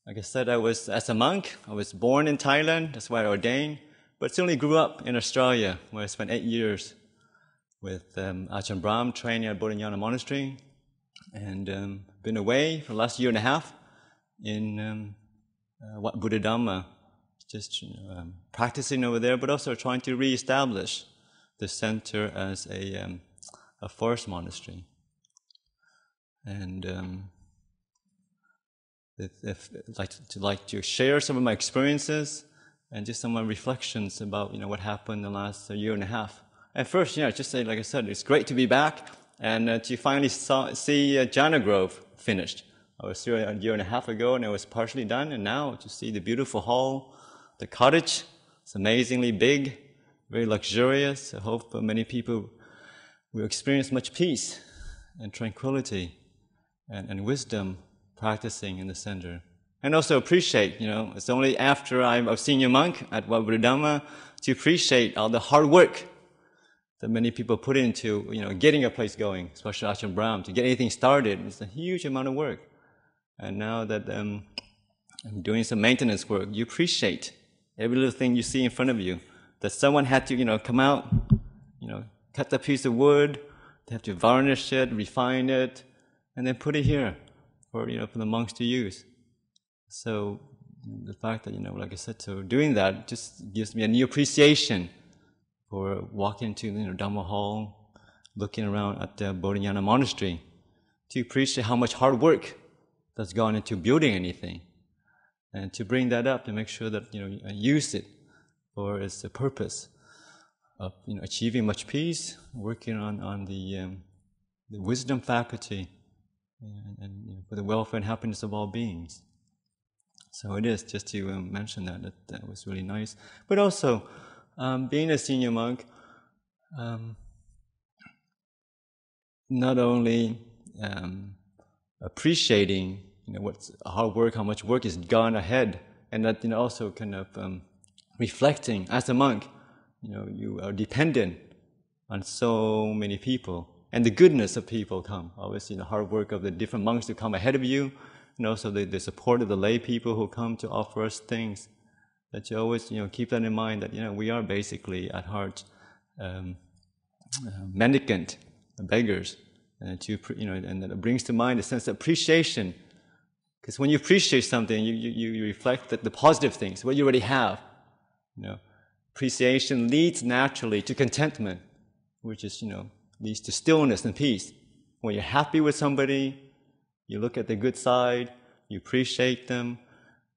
Like I said, as a monk, I was born in Thailand, that's why I ordained, but certainly grew up in Australia, where I spent 8 years with Ajahn Brahm, training at Bodhinyana Monastery, and been away for the last year and a half in Wat Buddha Dhamma, just practicing over there, but also trying to re-establish the center as a forest monastery. And I'd like to share some of my experiences and just some of my reflections about what happened the last year and a half. And first, just say, like I said, it's great to be back and to finally see Jhana Grove finished. I was here a year and a half ago and it was partially done, and now to see the beautiful hall, the cottage, it's amazingly big, very luxurious. I hope many people will experience much peace and tranquility and wisdom practicing in the center. And also appreciate, it's only after I've seen a monk at Wat Buddha Dhamma to appreciate all the hard work that many people put into, getting a place going, especially Ajahn Brahm, to get anything started. It's a huge amount of work. And now that I'm doing some maintenance work, you appreciate every little thing you see in front of you. That someone had to, come out, cut the piece of wood, they have to varnish it, refine it, and then put it here for the monks to use. So the fact that, like I said, so doing that just gives me a new appreciation for walking into Dhamma hall, looking around at the Bodhinyana Monastery, to appreciate how much hard work that's gone into building anything, and to bring that up to make sure that I use it for its purpose of achieving much peace, working on the wisdom faculty, and for the welfare and happiness of all beings. So it is just to mention that was really nice. But also, being a senior monk, not only appreciating what's hard work, how much work is gone ahead, and that also kind of reflecting as a monk, you are dependent on so many people, and the goodness of people come. Obviously, the hard work of the different monks who come ahead of you, and also the support of the lay people who come to offer us things. That you always keep that in mind, that we are basically at heart mendicant beggars, and and that brings to mind a sense of appreciation. Because when you appreciate something, you reflect the positive things, what you already have. Appreciation leads naturally to contentment, which is leads to stillness and peace. When you're happy with somebody, you look at the good side, you appreciate them.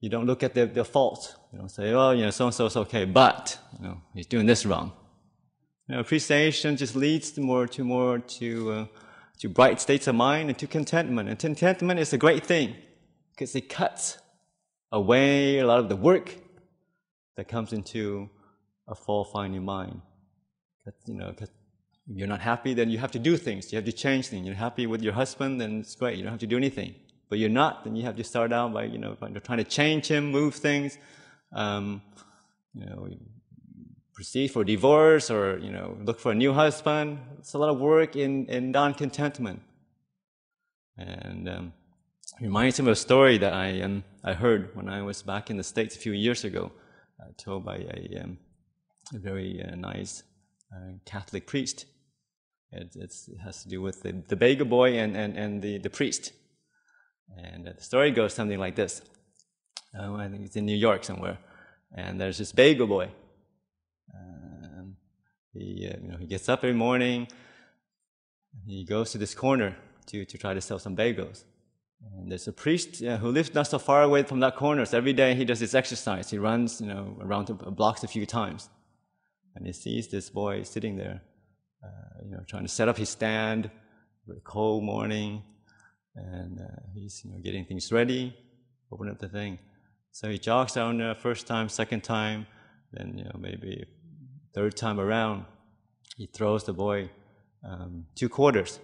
You don't look at their faults. You don't say, oh, so-and-so's okay, but, he's doing this wrong. Appreciation just leads to bright states of mind and to contentment. And contentment is a great thing because it cuts away a lot of the work that comes into a fault-finding mind. Because if you're not happy, then you have to do things. You have to change things. You're happy with your husband, then it's great. You don't have to do anything. But you're not, then you have to start out by, trying to change him, move things, proceed for divorce or, look for a new husband. It's a lot of work in non-contentment. And it reminds me of a story that I heard when I was back in the States a few years ago, told by a very nice Catholic priest. It has to do with the beggar boy and the priest. And the story goes something like this. I think it's in New York somewhere. And there's this bagel boy. He gets up every morning. He goes to this corner to try to sell some bagels. And there's a priest who lives not so far away from that corner. So every day he does this exercise. He runs, around the blocks a few times. And he sees this boy sitting there, trying to set up his stand. Very cold morning. And he's getting things ready, open up the thing. So he jogs down there first time, second time, then maybe third time around, he throws the boy 2 quarters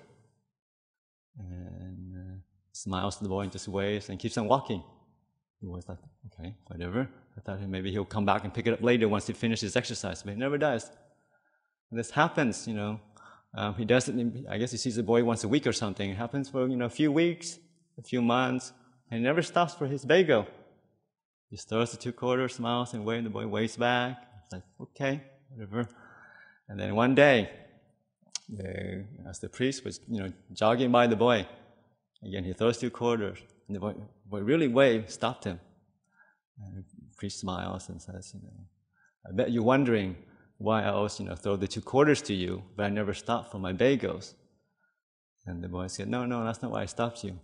and smiles to the boy and just waves and keeps on walking. The boy's like, okay, whatever. I thought maybe he'll come back and pick it up later once he finishes his exercise, but he never does. And this happens, he does it, I guess he sees the boy once a week or something. It happens for, a few weeks, a few months, and he never stops for his bagel. He stirs the 2 quarters, smiles, and waves. The boy waves back. It's like, okay, whatever. And then one day, as the priest was, jogging by the boy, again, he throws 2 quarters. And the boy really waved, stopped him. And the priest smiles and says, I bet you're wondering why I always, throw the 2 quarters to you, but I never stop for my bagels. And the boy said, no, that's not why I stopped you.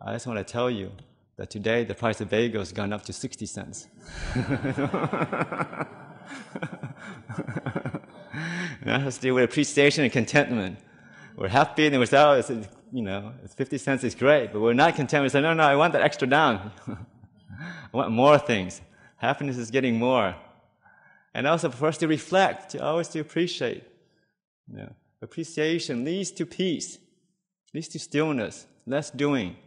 I just want to tell you that today the price of bagels has gone up to 60 cents. And that has to do with appreciation and contentment. We're happy and we're saying, it's 50 cents is great, but we're not content. We say, no, I want that extra down. I want more things. Happiness is getting more. And also for us to reflect, always to appreciate. Appreciation leads to peace, leads to stillness, less doing.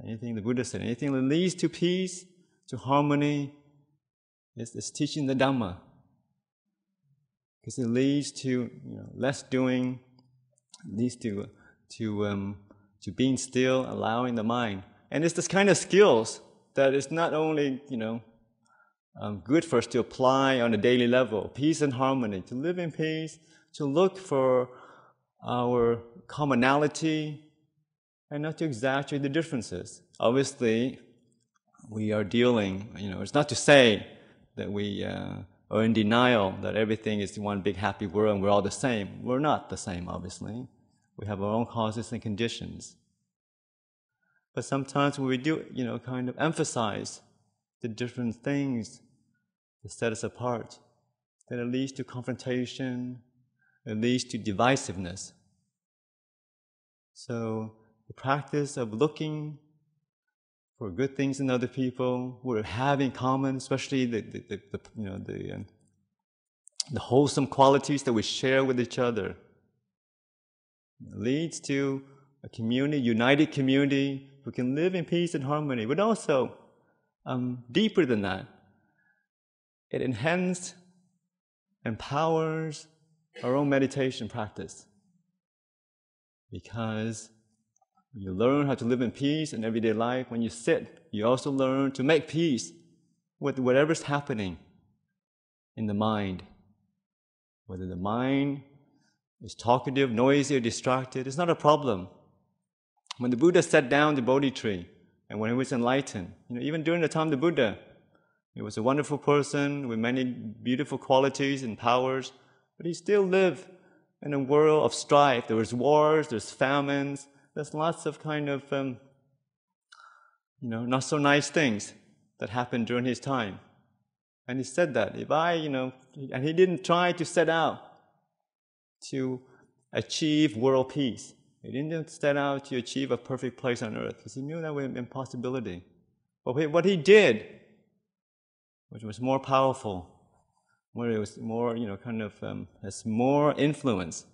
Anything the Buddha said, anything that leads to peace, to harmony, is teaching the Dhamma. Because it leads to less doing, leads to being still, allowing the mind. And it's this kind of skills that is not only good for us to apply on a daily level, peace and harmony, to live in peace, to look for our commonality, and not to exaggerate the differences. Obviously, we are dealing, it's not to say that we are in denial that everything is one big happy world and we're all the same. We're not the same, obviously. We have our own causes and conditions. But sometimes when we do, kind of emphasize the different things that set us apart, then it leads to confrontation, it leads to divisiveness. So the practice of looking for good things in other people, what we have in common, especially the wholesome qualities that we share with each other, leads to a community, united community, who can live in peace and harmony. But also, deeper than that, it enhances, empowers our own meditation practice. Because you learn how to live in peace in everyday life. When you sit, you also learn to make peace with whatever's happening in the mind. Whether the mind is talkative, noisy, or distracted, it's not a problem. When the Buddha sat down the Bodhi tree, and when he was enlightened, even during the time of the Buddha, he was a wonderful person with many beautiful qualities and powers, but he still lived in a world of strife. There was wars, there's famines, there's lots of kind of, not so nice things that happened during his time. And he said that and he didn't try to set out to achieve world peace. He didn't set out to achieve a perfect place on earth, because he knew that was an impossibility. But what he did, which was more powerful, where it was more, has more influence,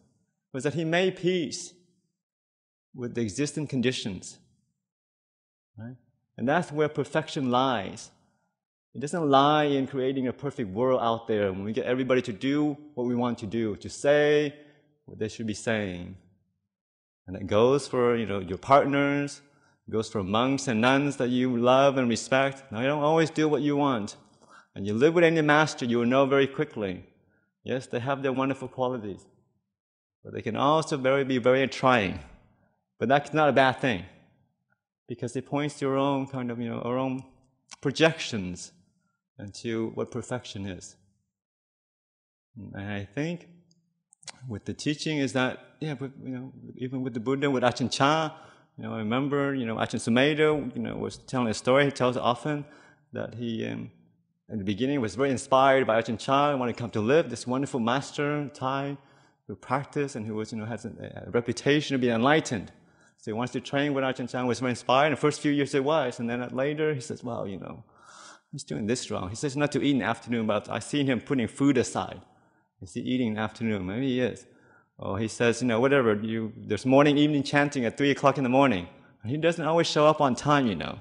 was that he made peace with the existing conditions. Right? And that's where perfection lies. It doesn't lie in creating a perfect world out there when we get everybody to do what we want to do, to say what they should be saying. And it goes for, your partners, it goes for monks and nuns that you love and respect. Now, you don't always do what you want. And you live with any master, you will know very quickly. Yes, they have their wonderful qualities. But they can also be very trying. But that's not a bad thing. Because it points to our own kind of, our own projections into what perfection is. And I think with the teaching is that, even with the Buddha, with Ajahn Chah, I remember, Ajahn Sumedho, was telling a story. He tells often that he, in the beginning, was very inspired by Ajahn Chah and wanted to come to live, this wonderful master, Thai, who practiced and who was, has a reputation of being enlightened. So he wants to train with Ajahn Chah, was very inspired. In the first few years it was, and then later he says, well, he's doing this wrong. He says not to eat in the afternoon, but I've seen him putting food aside. Is he eating in the afternoon? Maybe he is. Or he says, whatever, there's morning, evening chanting at 3 o'clock in the morning. And he doesn't always show up on time, So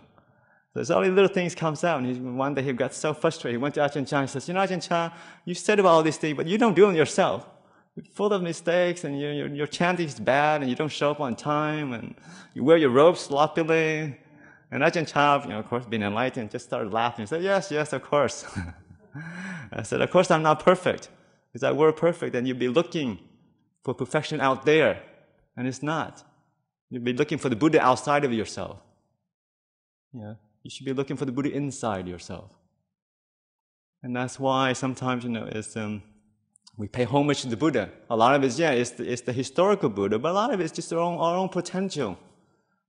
there's all these little things comes out. And one day he got so frustrated. He went to Ajahn Chah and says, Ajahn Chah, you said about all these things, but you don't do them yourself. You're full of mistakes, and your chanting is bad, and you don't show up on time, and you wear your robes sloppily, And Ajahn Chah, of course, being enlightened, just started laughing. He said, yes, of course. I said, of course I'm not perfect. If I were perfect, then you'd be looking for perfection out there. And it's not. You'd be looking for the Buddha outside of yourself. You should be looking for the Buddha inside yourself. And that's why sometimes, we pay homage to the Buddha. A lot of it, it's the historical Buddha, but a lot of it is just our own potential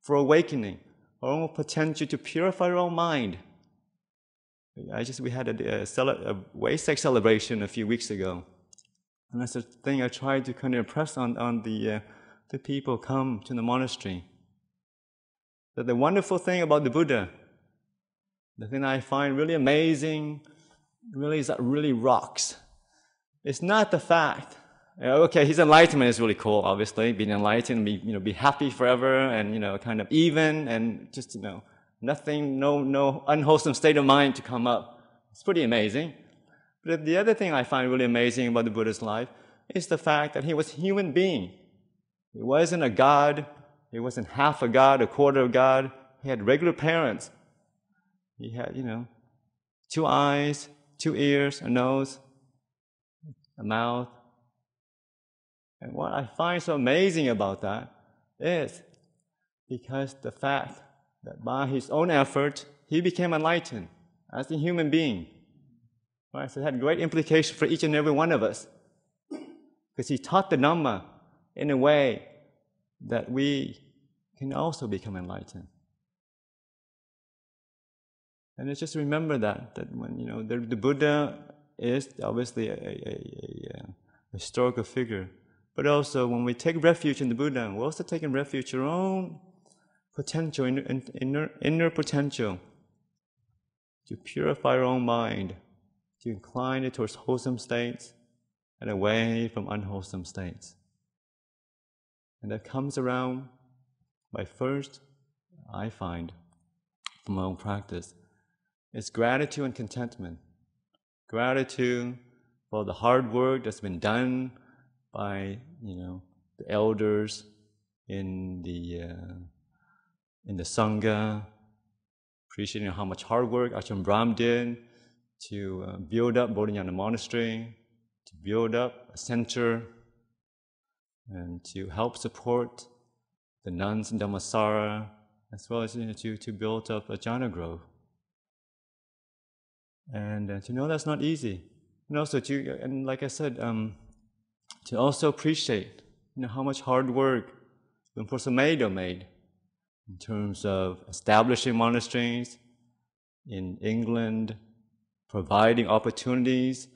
for awakening, our own potential to purify our own mind. We had a Waisak celebration a few weeks ago. And that's the thing I tried to kind of impress on the people come to the monastery. That the wonderful thing about the Buddha, the thing I find really amazing, really is that really rocks. It's not the fact, okay, his enlightenment is really cool, obviously, being enlightened, be happy forever, and kind of even, and just nothing, no unwholesome state of mind to come up. It's pretty amazing. But the other thing I find really amazing about the Buddha's life is the fact that he was a human being. He wasn't a god. He wasn't half a god, a quarter of God. He had regular parents. He had, 2 eyes, 2 ears, a nose, a mouth. And what I find so amazing about that is because the fact that by his own effort, he became enlightened as a human being. Right? So it had great implications for each and every one of us. Because he taught the Dhamma in a way that we can also become enlightened. And it's just remember that when, the Buddha is obviously a historical figure. But also when we take refuge in the Buddha, we're also taking refuge in our own potential, inner potential to purify our own mind, to incline it towards wholesome states and away from unwholesome states. And that comes around by first, I find, from my own practice, it's gratitude and contentment. Gratitude for the hard work that's been done by, the elders in the Sangha, appreciating how much hard work Ajahn Brahm did to build up Bodhinyana Monastery, to build up a center, and to help support the nuns in Dhammasara, as well as to build up a jhana grove. And to know that's not easy. And also and like I said, to also appreciate how much hard work Lumpur Sumedho made in terms of establishing monasteries in England, providing opportunities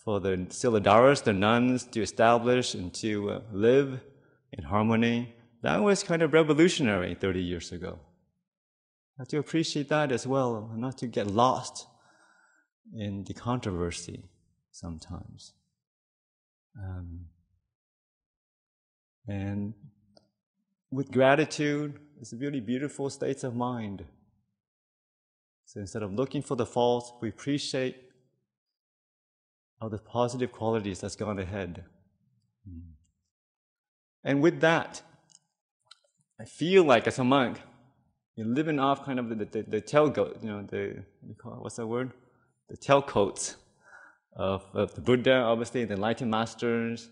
for the Siladharas, the nuns, to establish and to live in harmony. That was kind of revolutionary 30 years ago. I have to appreciate that as well, not to get lost in the controversy sometimes. And with gratitude, it's really beautiful states of mind. So instead of looking for the faults, we appreciate all the positive qualities that's gone ahead. And with that, I feel like as a monk, you're living off kind of the tailcoat, what's that word? The tailcoats of the Buddha, obviously, the enlightened masters,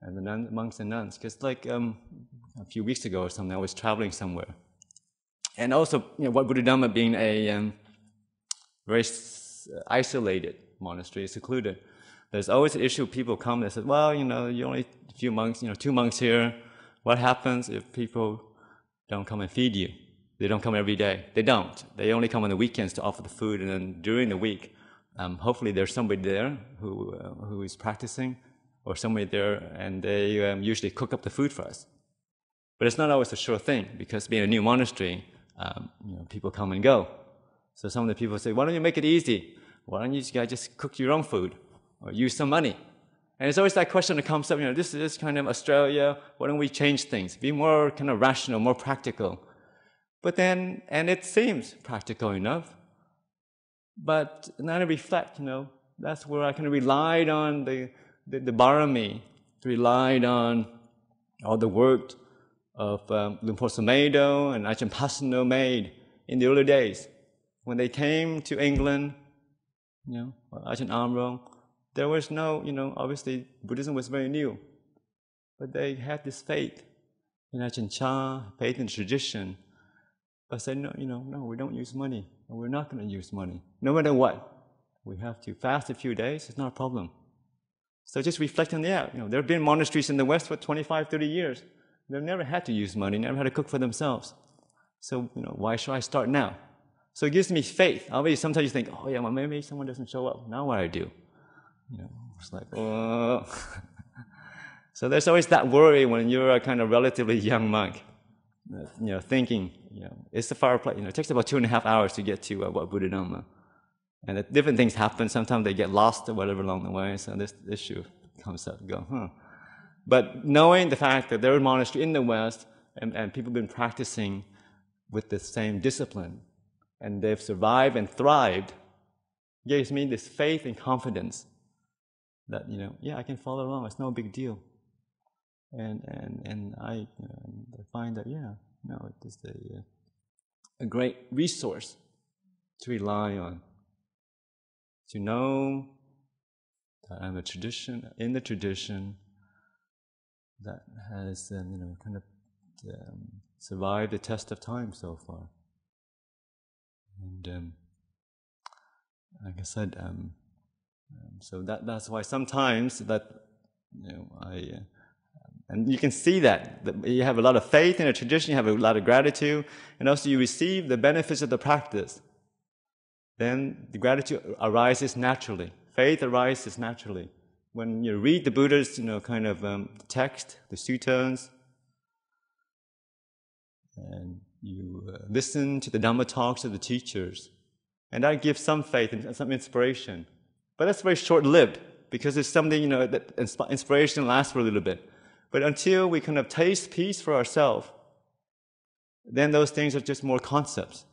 and the monks and nuns. Because a few weeks ago or something, I was traveling somewhere. And also, what Buddha Dhamma being a very isolated monastery, secluded, there's always an issue. People come, they say, well, you only a few monks, 2 monks here. What happens if people don't come and feed you? They don't come every day. They don't. They only come on the weekends to offer the food, and then during the week, hopefully there's somebody there who is practicing, or somebody there, and they usually cook up the food for us. But it's not always a sure thing, because being a new monastery, people come and go. So some of the people say, why don't you make it easy? Why don't you guys just cook your own food, or use some money? And it's always that question that comes up, this is kind of Australia, why don't we change things? Be more kind of rational, more practical. But then, and it seems practical enough, but then I reflect, that's where I kind of relied on the barami, relied on all the work of Lumpur Sumedho and Ajahn Pasano made in the early days. When they came to England, Ajahn Amro, there was no, obviously Buddhism was very new. But they had this faith in Ajahn Chah, faith in tradition. But said, no, we don't use money. And we're not going to use money. No matter what. We have to fast a few days, it's not a problem. So just reflect on that. There have been monasteries in the West for 25, 30 years. They've never had to use money, never had to cook for themselves. So, why should I start now? So it gives me faith. Obviously, sometimes you think, oh yeah, well, maybe someone doesn't show up. Now what do I do? It's like, oh. So there's always that worry when you're a kind of relatively young monk, thinking, it's a far place. It takes about 2.5 hours to get to Buddha Dhamma. And different things happen. Sometimes they get lost or whatever along the way. So this issue comes up. But knowing the fact that there are monasteries in the West and people have been practicing with the same discipline and they've survived and thrived, gives me this faith and confidence that, I can follow along. It's no big deal. And I find that, it is a great resource to rely on. To know that I'm in the tradition that has, kind of survived the test of time so far. And like I said, so that's why sometimes that, and you can see that you have a lot of faith in a tradition, you have a lot of gratitude, and also you receive the benefits of the practice. Then the gratitude arises naturally. Faith arises naturally. When you read the Buddha's, text, the suttas, and you listen to the Dhamma talks of the teachers, and that gives some faith and some inspiration. But that's very short-lived, because it's something, that inspiration lasts for a little bit. But until we kind of taste peace for ourselves, then those things are just more concepts.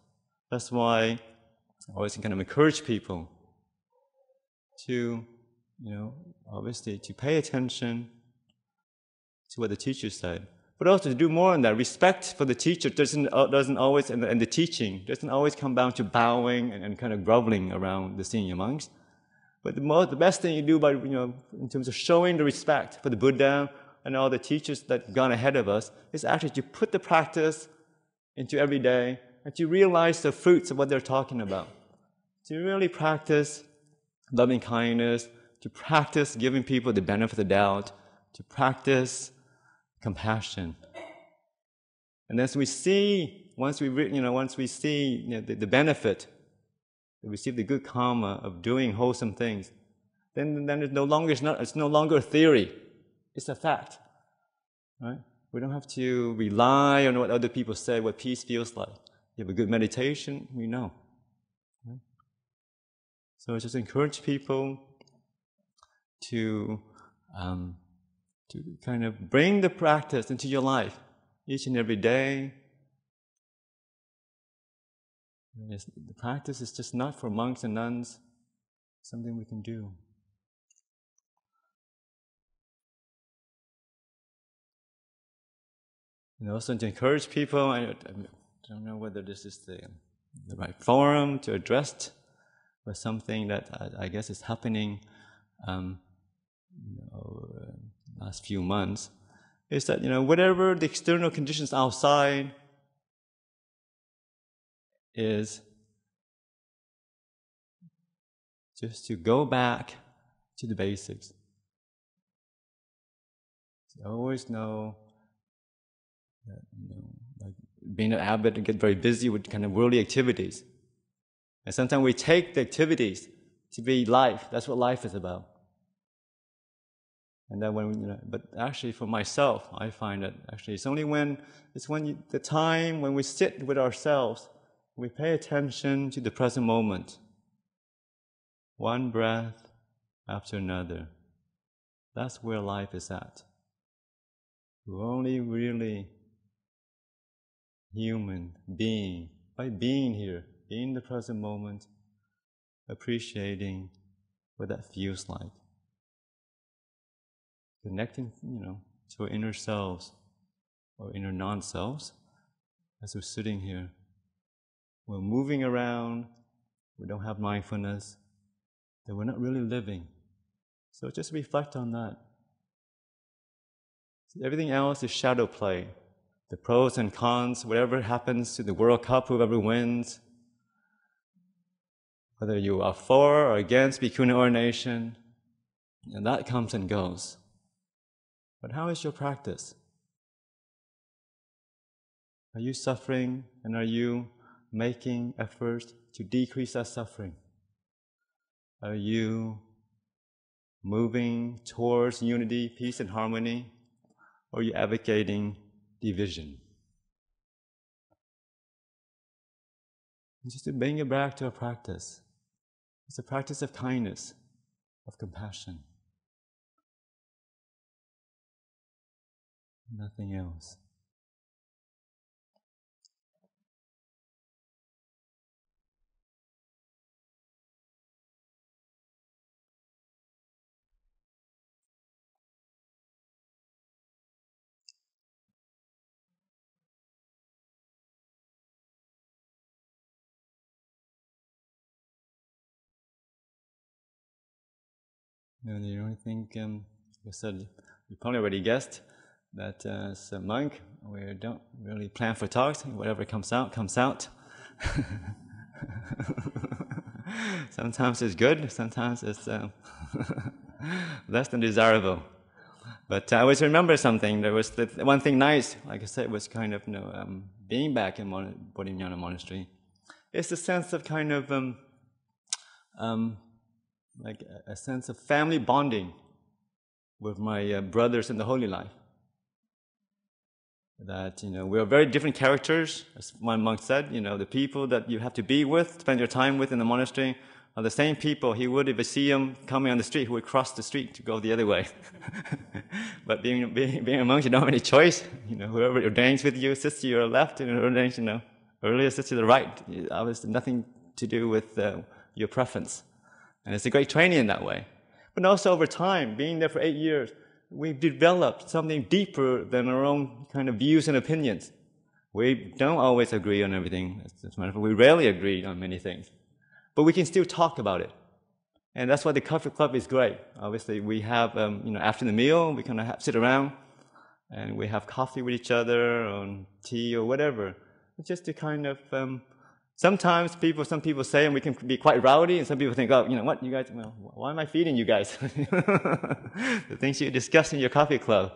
That's why I always kind of encourage people to, obviously to pay attention to what the teacher said, but also to do more on that. Respect for the teacher doesn't always, and the teaching doesn't always come down to bowing and kind of groveling around the senior monks. But the best thing you do by, in terms of showing the respect for the Buddha and all the teachers that have gone ahead of us, is actually to put the practice into every day and to realize the fruits of what they're talking about. To really practice loving kindness, to practice giving people the benefit of the doubt, to practice compassion. And as we see, once we see the benefit, we receive the good karma of doing wholesome things, then it's no longer a theory, it's a fact, right? We don't have to rely on what other people say, what peace feels like. You have a good meditation, we know. Right? So I just encourage people to kind of bring the practice into your life each and every day. The practice is just not for monks and nuns, it's something we can do. And also to encourage people, I don't know whether this is the right forum to address, but something that I guess is happening last few months, is that, whatever the external conditions outside is, just to go back to the basics. To always know that, like being an abbot and get very busy with kind of worldly activities. And sometimes we take the activities to be life. That's what life is about. And then but actually for myself, I find that actually it's only the time when we sit with ourselves, we pay attention to the present moment. One breath after another. That's where life is at. We're only really human being by being here, being in the present moment, appreciating what that feels like. Connecting, to our inner selves or inner non-selves as we're sitting here. we're moving around, we don't have mindfulness, then we're not really living. So just reflect on that. Everything else is shadow play. The pros and cons, whatever happens to the World Cup, whoever wins, whether you are for or against bhikkhuna ordination, and that comes and goes. But how is your practice? Are you suffering, and are you making efforts to decrease that suffering? Are you moving towards unity, peace, and harmony? Or are you advocating division? And just to bring it back to a practice. It's a practice of kindness, of compassion. Nothing else. The only thing, like I said, you probably already guessed that as a monk, we don't really plan for talks. Whatever comes out, comes out. Sometimes it's good, sometimes it's less than desirable. But I always remember something. There was one thing nice, like I said, was kind of being back in Bodhinyana Monastery. It's the sense of kind of like a sense of family bonding with my brothers in the holy life. That, we are very different characters, as one monk said, the people that you have to be with, spend your time with in the monastery, are the same people he would, if you see him coming on the street, who would cross the street to go the other way. But being a monk, you don't have any choice. Whoever ordains with you sits to your left, and ordains, earlier sits to the right. Obviously, nothing to do with your preference. And it's a great training in that way. But also over time, being there for 8 years, we've developed something deeper than our own kind of views and opinions. We don't always agree on everything. As a matter of fact, we rarely agree on many things. But we can still talk about it. And that's why the coffee club is great. Obviously, we have, after the meal, we kind of sit around and we have coffee with each other or tea or whatever. It's just to kind of... Sometimes some people say, and we can be quite rowdy, and some people think, oh, what, you guys, why am I feeding you guys? The things you discuss in your coffee club,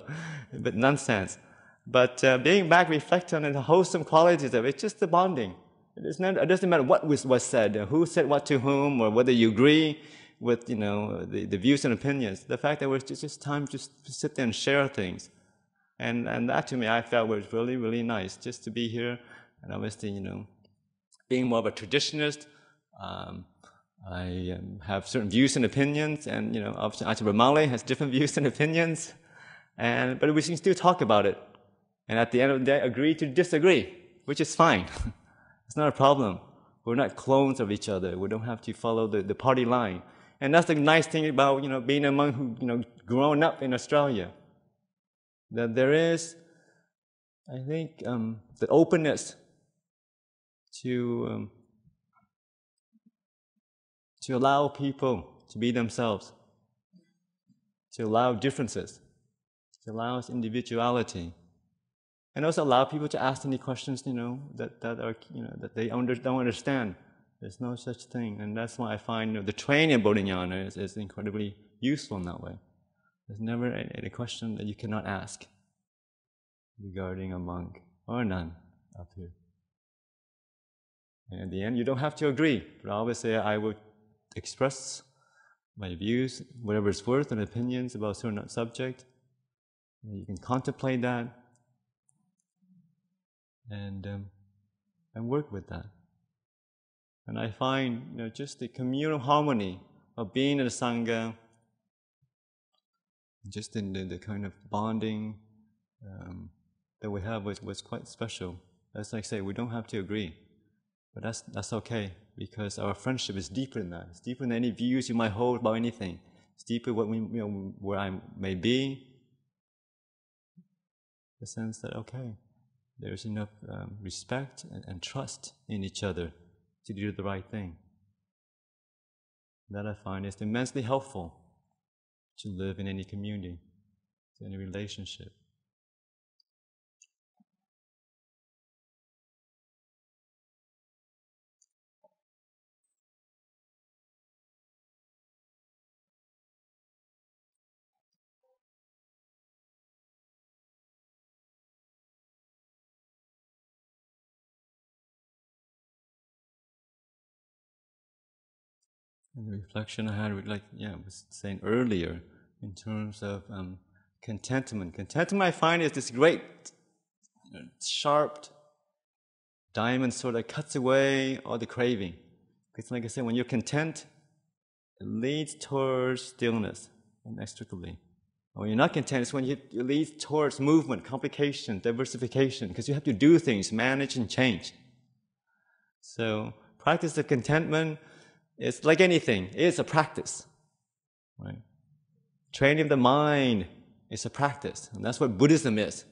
but nonsense. But being back, reflect on the wholesome qualities of it, it's just the bonding. It doesn't matter what was said, who said what to whom, or whether you agree with, the views and opinions. The fact that it was just time just to sit there and share things. And that to me, I felt was really, really nice, just to be here, and obviously, being more of a traditionalist, I have certain views and opinions, and obviously Ajahn Brahmali has different views and opinions, but we can still talk about it, and at the end of the day, agree to disagree, which is fine. It's not a problem. We're not clones of each other. We don't have to follow the party line, and that's the nice thing about being a monk who grown up in Australia. That there is, I think, the openness to allow people to be themselves, to allow differences, to allow individuality, and also allow people to ask any questions, that they don't understand. There's no such thing, and that's why I find the training in Bodhinyana is incredibly useful in that way. There's never any question that you cannot ask regarding a monk or a nun up here. And in the end, you don't have to agree, but obviously I would express my views, whatever it's worth, and opinions about a certain subject. And you can contemplate that and work with that. And I find, just the communal harmony of being in a sangha, just in the kind of bonding that we have was quite special. As I say, we don't have to agree. But that's okay, because our friendship is deeper than that. It's deeper than any views you might hold about anything. It's deeper where I may be. The sense that, okay, there's enough respect and trust in each other to do the right thing. That I find is immensely helpful to live in any community, to any relationship. And the reflection I had, was saying earlier, in terms of contentment. Contentment, I find, is this great, sharp diamond sword that cuts away all the craving. Because, like I said, when you're content, it leads towards stillness inextricably. When you're not content, it's when it leads towards movement, complication, diversification, because you have to do things, manage and change. So, practice of contentment, it's like anything. It's a practice, right? Training the mind is a practice, and that's what Buddhism is.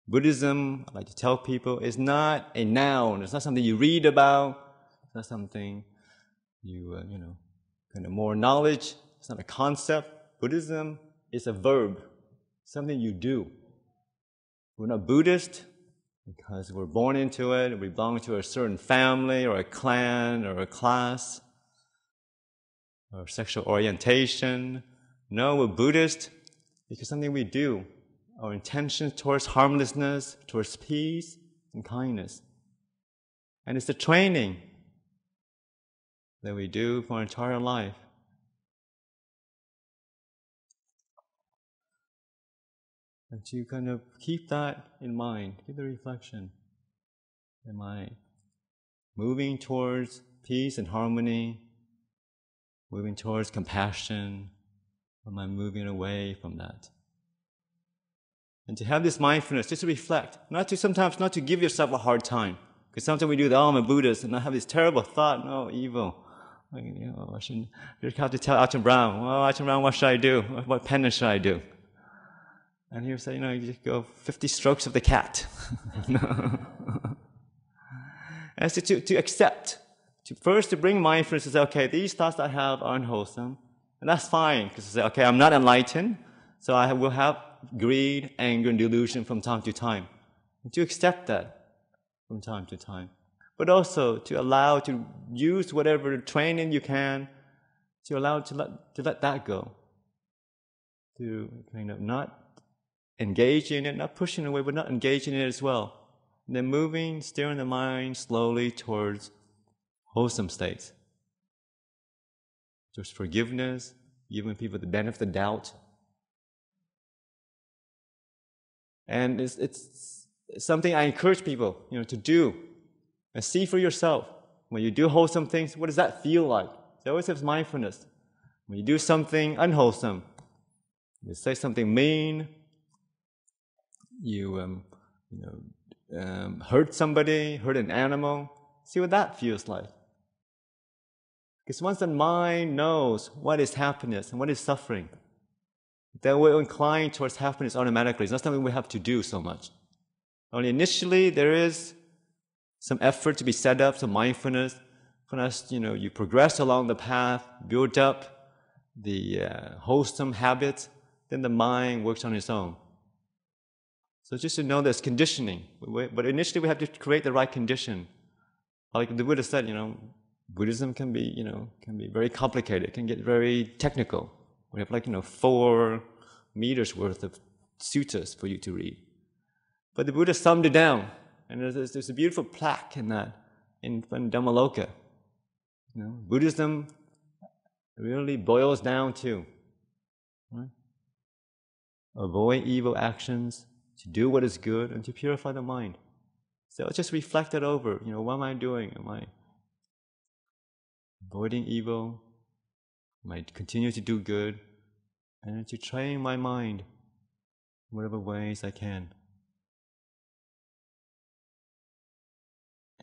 Buddhism, I like to tell people, is not a noun. It's not something you read about. It's not something you, kind of more knowledge. It's not a concept. Buddhism is a verb, something you do. We're not Buddhist because we're born into it, we belong to a certain family or a clan or a class, or sexual orientation. No, we're Buddhist because something we do. Our intention towards harmlessness, towards peace and kindness. And it's the training that we do for our entire life. And to kind of keep that in mind, keep the reflection. Am I moving towards peace and harmony? Moving towards compassion? Or am I moving away from that? And to have this mindfulness, just to reflect, sometimes not to give yourself a hard time. Because sometimes we do I'm a Buddhist, and I have this terrible thought, evil. I shouldn't. You have to tell Ajahn Brahm, Ajahn Brahm, what should I do? What penance should I do? And he'll say, you just go 50 strokes of the cat. And so to accept, to bring mindfulness to say, okay, these thoughts I have are unwholesome, and that's fine, because I say, okay, I'm not enlightened, so I will have greed, anger, and delusion from time to time. And to accept that from time to time. But also to use whatever training you can, to allow to let that go. To kind of not engage in it, not pushing away, but not engaging in it as well. And then steering the mind slowly towards wholesome states. Towards forgiveness, giving people the benefit of the doubt. And it's something I encourage people, to do. And see for yourself. When you do wholesome things, what does that feel like? It always has mindfulness. When you do something unwholesome, you say something mean, you hurt somebody, hurt an animal, see what that feels like. Because once the mind knows what is happiness and what is suffering, then we're inclined towards happiness automatically. It's not something we have to do so much. Only initially there is some effort to be set up, some mindfulness. As you progress along the path, build up the wholesome habits, then the mind works on its own. So just to know there's conditioning. But initially we have to create the right condition. Like the Buddha said, Buddhism can be very complicated. It can get very technical. We have 4 meters worth of suttas for you to read. But the Buddha summed it down. And there's a beautiful plaque in that, in Dhammaloka. Buddhism really boils down to, right? Avoid evil actions, to do what is good, and to purify the mind. So just reflect it over. What am I doing? Am I avoiding evil? Am I continue to do good? And to train my mind in whatever ways I can.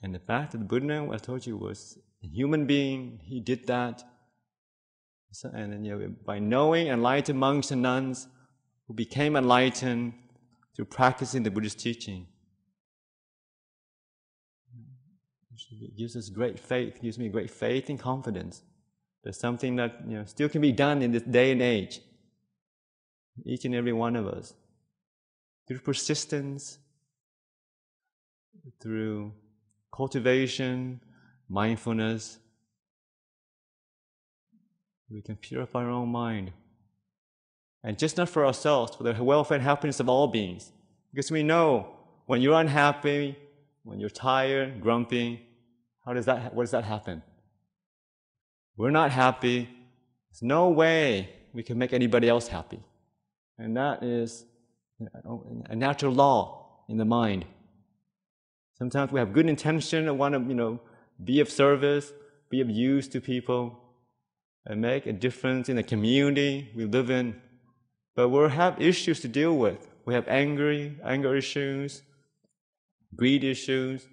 And the fact that the Buddha, I told you, was a human being, he did that. So, and then, by knowing enlightened monks and nuns who became enlightened through practicing the Buddhist teaching. It gives us great faith, gives me great faith and confidence. There's something that still can be done in this day and age. Each and every one of us. Through persistence, through cultivation, mindfulness, we can purify our own mind. And just not for ourselves, for the welfare and happiness of all beings. Because we know when you're unhappy, when you're tired, grumpy, what does that happen? We're not happy. There's no way we can make anybody else happy. And that is a natural law in the mind. Sometimes we have good intention and want to, be of service, be of use to people, and make a difference in the community we live in. But we have issues to deal with. We have anger issues, greed issues,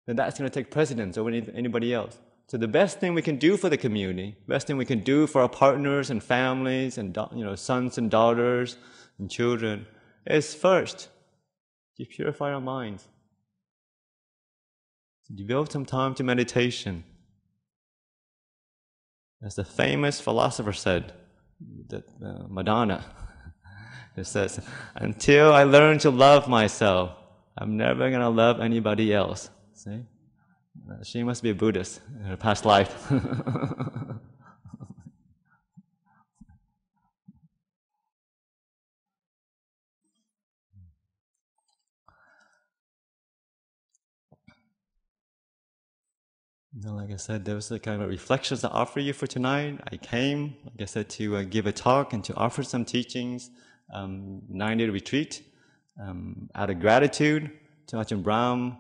and that's going to take precedence over anybody else. So the best thing we can do for the community, best thing we can do for our partners and families and sons and daughters and children is first to purify our minds. To devote some time to meditation. As the famous philosopher said, Madonna, it says, until I learn to love myself, I'm never going to love anybody else. See? She must be a Buddhist in her past life. Like I said, there was the kind of reflections I offer you for tonight. I came, like I said, to give a talk and to offer some teachings, 9-day retreat, out of gratitude to Ajahn Brahm,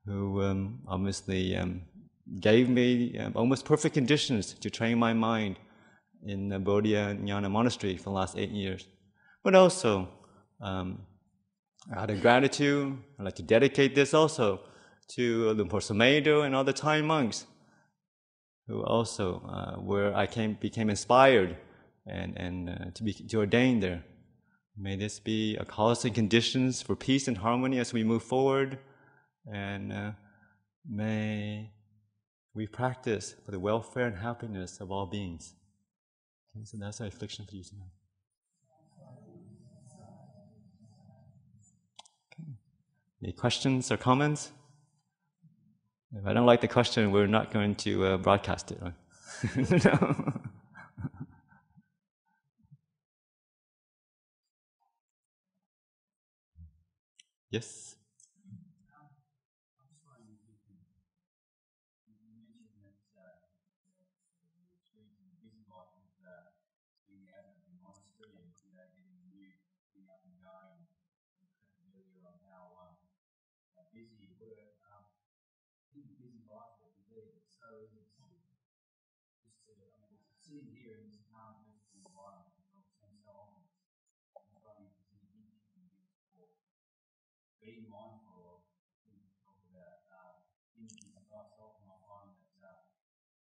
who obviously gave me almost perfect conditions to train my mind in the Bodhiya Jnana Monastery for the last 8 years. But also, out of gratitude, I'd like to dedicate this also to Lumpur Sumedho and all the Thai monks, who also where I became inspired and to ordain there. May this be a cause and conditions for peace and harmony as we move forward, and may we practice for the welfare and happiness of all beings. Okay, so that's our reflection for you tonight. Okay. Any questions or comments? If I don't like the question, we're not going to broadcast it. Right? No. Yes? Being mindful of things we talk about images of myself, and I find that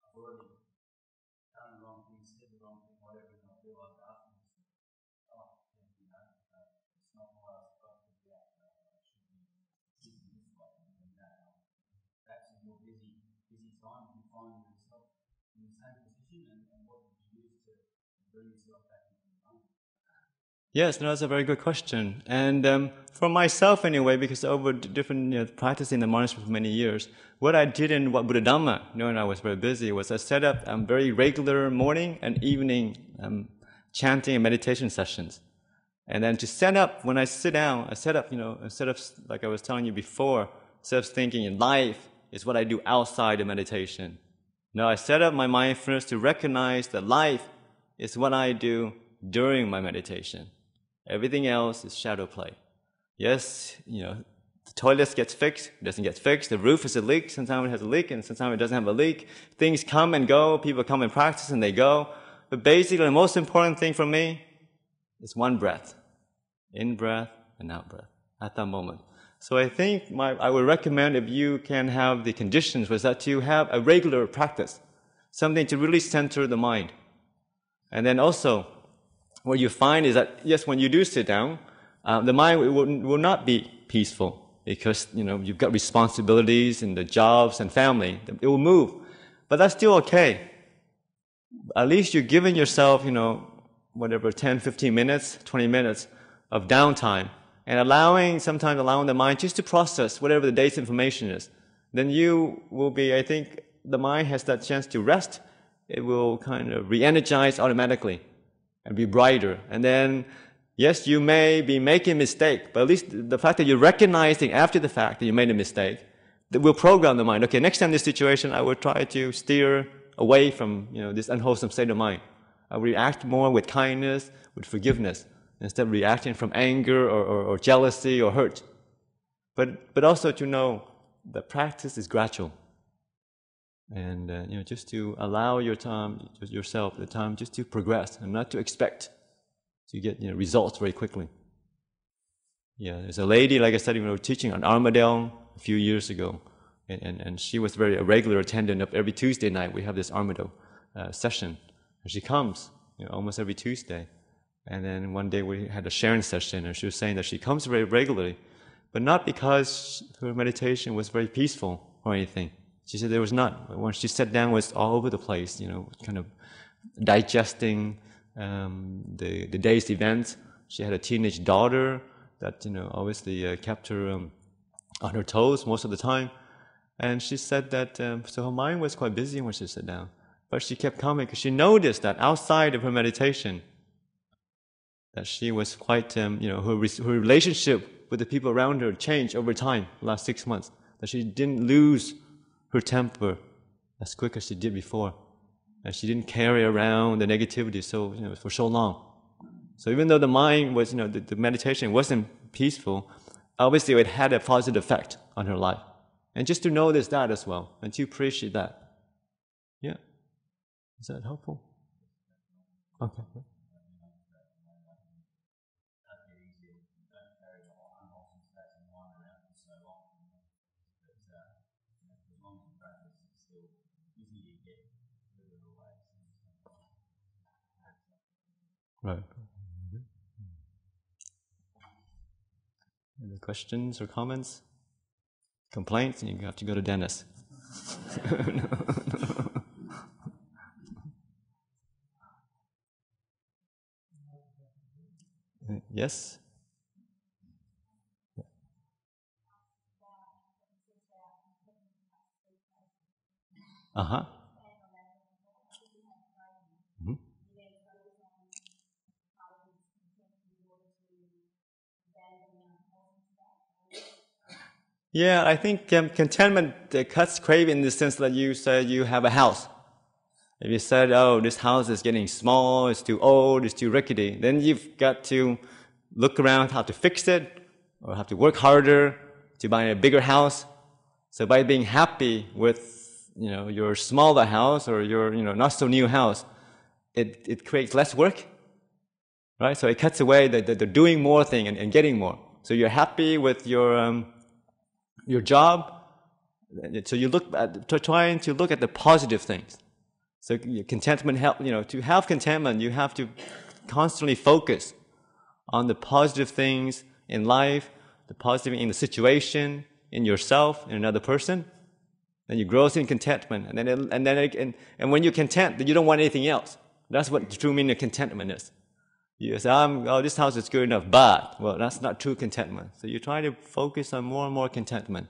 I've already done the wrong thing, said the wrong thing, whatever, and I realise afterwards, it's not what I was supposed to be at. I should be thinking this way and that. That's a more busy time. You find yourself in the same position, and what did you use to bring yourself back into the moment? Yes, no, that's a very good question. And for myself anyway, because over different practice in the monastery for many years, what I did in what Buddha Dhamma, knowing I was very busy, was I set up very regular morning and evening chanting and meditation sessions. And then to set up, when I sit down, I set up, instead of, like I was telling you before, instead of thinking life is what I do outside of meditation. No, I set up my mindfulness to recognize that life is what I do during my meditation. Everything else is shadow play. Yes, the toilet gets fixed, it doesn't get fixed. The roof is a leak, sometimes it has a leak, and sometimes it doesn't have a leak. Things come and go, people come and practice and they go. But basically, the most important thing for me is one breath. In breath and out breath at that moment. So I think I would recommend, if you can have the conditions, was that to have a regular practice. Something to really center the mind. And then also, what you find is that, yes, when you do sit down, the mind will not be peaceful. because, you've got responsibilities in the jobs and family. It will move. But that's still okay. At least you're giving yourself, 10, 15 minutes, 20 minutes of downtime and sometimes allowing the mind just to process whatever the day's information is. Then you will be, I think, the mind has that chance to rest. It will kind of re-energize automatically and be brighter. And then, yes, you may be making a mistake, but at least the fact that you're recognizing after the fact that you made a mistake, that will program the mind. Okay, next time this situation, I will try to steer away from, this unwholesome state of mind. I will react more with kindness, with forgiveness, instead of reacting from anger or jealousy or hurt. But also to know that practice is gradual. And, just to allow yourself the time just to progress and not to expect to get, results very quickly. Yeah, there's a lady, like I said, we were teaching on Armadale a few years ago. And she was a regular attendant of every Tuesday night. We have this Armadale session. And she comes, almost every Tuesday. And then one day we had a sharing session, and she was saying that she comes very regularly, but not because her meditation was very peaceful or anything. She said there was not. When she sat down, it was all over the place, kind of digesting the day's events. She had a teenage daughter that, obviously kept her on her toes most of the time. And she said that, so her mind was quite busy when she sat down. But she kept coming because she noticed that outside of her meditation, that she was quite, her relationship with the people around her changed over time, the last 6 months. That she didn't lose her temper as quick as she did before. And she didn't carry around the negativity for so long. So even though the mind was, the meditation wasn't peaceful, obviously it had a positive effect on her life. And just to notice that as well, and to appreciate that. Yeah. Is that helpful? Okay. Right. Any questions or comments? Complaints? You have to go to Dennis. No. Yes? Uh-huh. Mm-hmm. Yeah, I think contentment cuts craving in the sense that you said you have a house. If you said, oh, this house is getting small, it's too old, it's too rickety, then you've got to look around how to fix it, or have to work harder to buy a bigger house. So by being happy with, your smaller house or your, not so new house, it creates less work, right? So it cuts away the doing more thing and getting more. So you're happy with your job. So you trying to look at the positive things. So contentment to have contentment, you have to constantly focus on the positive things in life, the positive in the situation, in yourself, in another person. Then you grow in contentment, and when you're content, then you don't want anything else. That's what the true meaning of contentment is. You say, this house is good enough, but, well, that's not true contentment. So you try to focus on more and more contentment.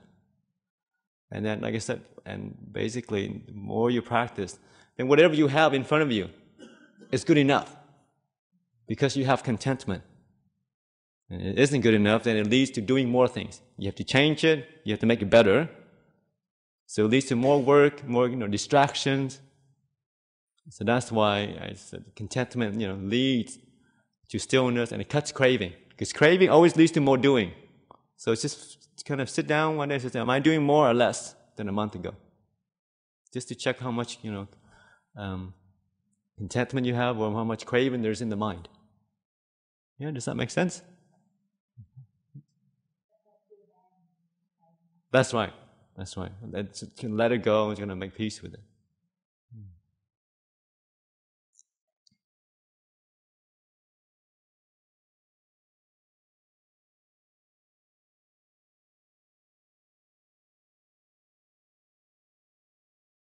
And then, like I said, and basically, the more you practice, then whatever you have in front of you is good enough because you have contentment. And it isn't good enough, then it leads to doing more things. You have to change it, you have to make it better. So it leads to more work, more distractions. So that's why I said contentment leads to stillness, and it cuts craving. Because craving always leads to more doing. So it's just kind of sit down one day and say, am I doing more or less than a month ago? Just to check how much, contentment you have or how much craving there's in the mind. Yeah, does that make sense? That's right. Let it go, and you're going to make peace with it.